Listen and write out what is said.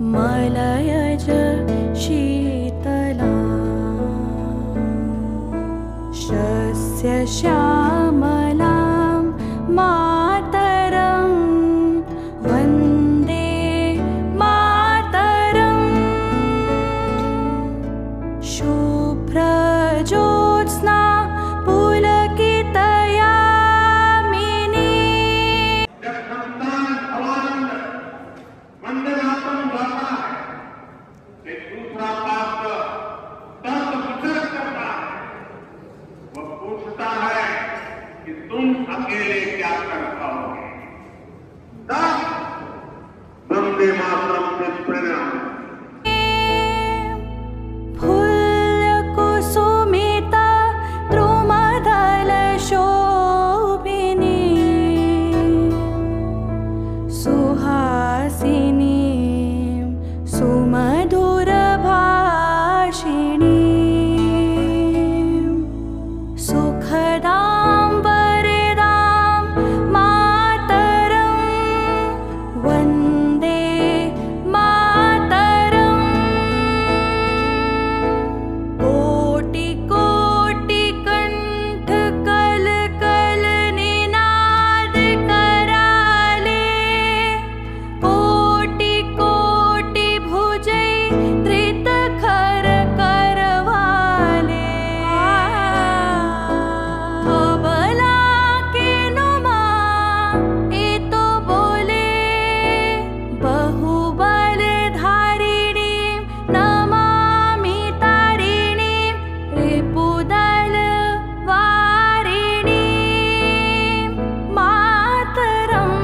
मलयज शीतला शस्यश्यामलां मातरं वन्दे मातरम्। शुभ्रज्योत्स्ना पुलकितयामिनी। जब संतान अवानंद वंदे मातरम गाता है, एक दूसरा पात्र तर्क वितर्क करता है। वह पूछता है कि तुम अकेले क्या कर पाओगे। तब वंदे मातरम से प्रेरणा फुल्लकुसुमिता द्रुमदलशोभिनी सुहासिनी सुमधुरभाषिणी सुखदां वरदां मातरं वन्दे मातरम्। कोटिकोटिकण्ठ कलकलनिनाद कराले कोटिकोटिभुजै धृतखर करवाले। अबला केनुमा एतो बोले बहुबलधारिणीं नमामि तारिणीं रिपुदलवारिणीं मातरम्।